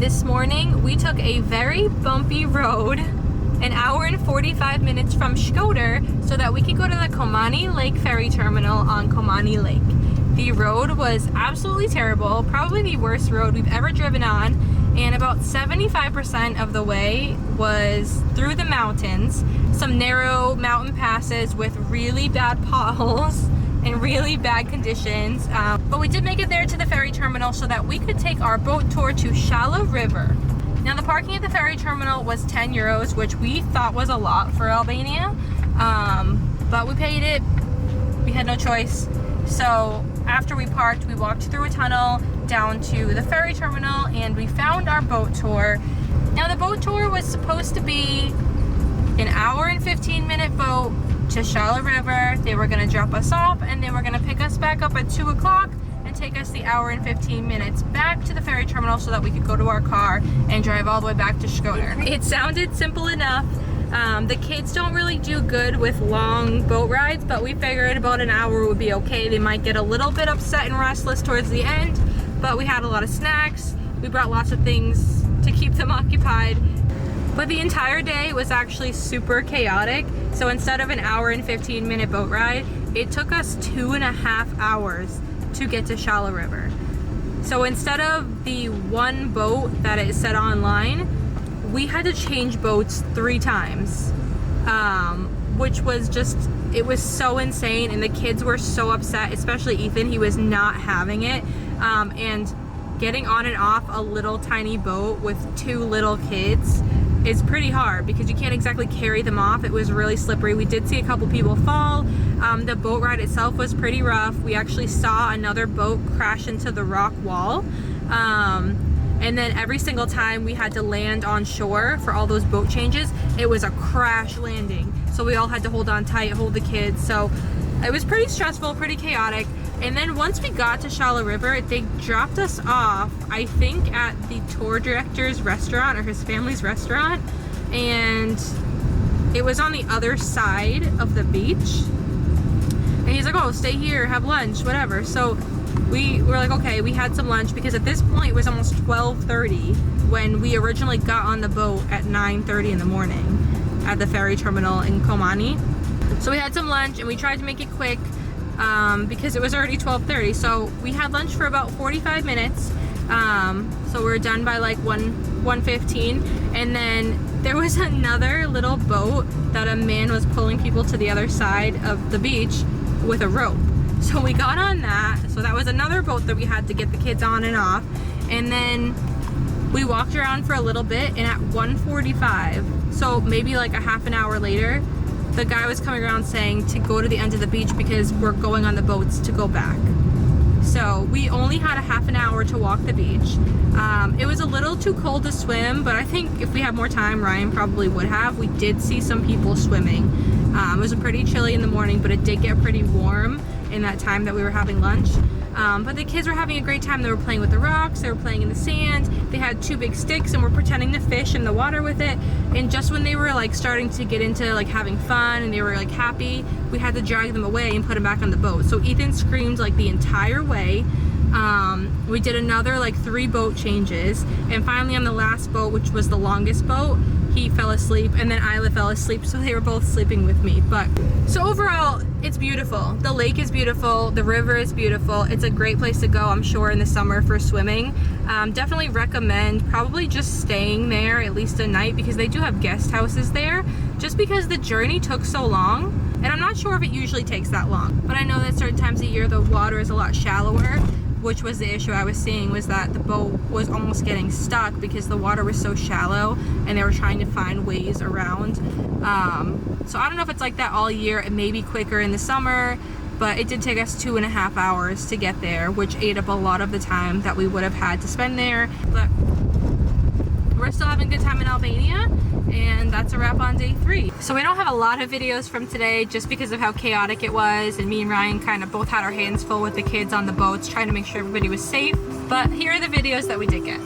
This morning we took a very bumpy road, an hour and 45 minutes from Shkoder, so that we could go to the Komani Lake ferry terminal on Komani Lake. The road was absolutely terrible, probably the worst road we've ever driven on, and about 75% of the way was through the mountains, some narrow mountain passes with really bad potholes and really bad conditions, but we did make it there to the ferry terminal so that we could take our boat tour to Shala River. Now the parking at the ferry terminal was 10 euros, which we thought was a lot for Albania, but we paid it. We had no choice. So after we parked, we walked through a tunnel down to the ferry terminal and we found our boat tour. Now the boat tour was supposed to be an hour and 15-minute boat to Shala River. They were gonna drop us off and they were gonna pick us back up at 2 o'clock and take us the hour and 15 minutes back to the ferry terminal so that we could go to our car and drive all the way back to Shkoder. It sounded simple enough. The kids don't really do good with long boat rides, but we figured about an hour would be okay. They might get a little bit upset and restless towards the end, but we had a lot of snacks. We brought lots of things to keep them occupied. But the entire day was actually super chaotic. So instead of an hour and 15-minute boat ride, it took us 2.5 hours to get to Shala River. So instead of the one boat that it said online, we had to change boats 3 times, which was just, it was so insane, and the kids were so upset, especially Ethan. He was not having it, and getting on and off a little tiny boat with 2 little kids is pretty hard because you can't exactly carry them off. It was really slippery. We did see a couple people fall. The boat ride itself was pretty rough. We actually saw another boat crash into the rock wall. And then every single time we had to land on shore for all those boat changes, it was a crash landing. So we all had to hold on tight, hold the kids. So it was pretty stressful, pretty chaotic. And then once we got to Shala River, they dropped us off, I think, at the tour director's restaurant or his family's restaurant. And it was on the other side of the beach. And he's like, oh, stay here, have lunch, whatever. So we were like, okay, we had some lunch because at this point it was almost 12:30 when we originally got on the boat at 9:30 in the morning at the ferry terminal in Komani. So we had some lunch and we tried to make it quick because it was already 12:30. So we had lunch for about 45 minutes. So we were done by like 1:15, and then there was another little boat that a man was pulling people to the other side of the beach with a rope. So we got on that. So that was another boat that we had to get the kids on and off. And then we walked around for a little bit, and at 1:45, so maybe like a half an hour later, the guy was coming around saying to go to the end of the beach because we're going on the boats to go back. So we only had a half an hour to walk the beach. It was a little too cold to swim, but I think if we had more time, Ryan probably would have. We did see some people swimming. It was pretty chilly in the morning, but it did get pretty warm in that time that we were having lunch. But the kids were having a great time. They were playing with the rocks, they were playing in the sand, they had 2 big sticks and were pretending to fish in the water with it. And just when they were like starting to get into like having fun and they were like happy, we had to drag them away and put them back on the boat. So Ethan screamed like the entire way. We did another like 3 boat changes, and finally on the last boat, which was the longest boat, he fell asleep, and then Isla fell asleep, so they were both sleeping with me. But so overall, it's beautiful. The lake is beautiful, the river is beautiful. It's a great place to go, I'm sure, in the summer for swimming. Definitely recommend probably just staying there at least a night, because they do have guest houses there, just because the journey took so long. And I'm not sure if it usually takes that long, but I know that certain times of year the water is a lot shallower, which was the issue I was seeing, was that the boat was almost getting stuck because the water was so shallow and they were trying to find ways around. So I don't know if it's like that all year. It may be quicker in the summer, but it did take us 2.5 hours to get there, which ate up a lot of the time that we would have had to spend there. But we're still having a good time in Albania, and that's a wrap on day 3. So we don't have a lot of videos from today just because of how chaotic it was, and me and Ryan kind of both had our hands full with the kids on the boats trying to make sure everybody was safe. But here are the videos that we did get.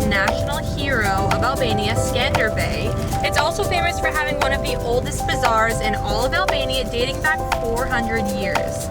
the national hero of Albania, Shkoder Bay. It's also famous for having one of the oldest bazaars in all of Albania, dating back 400 years.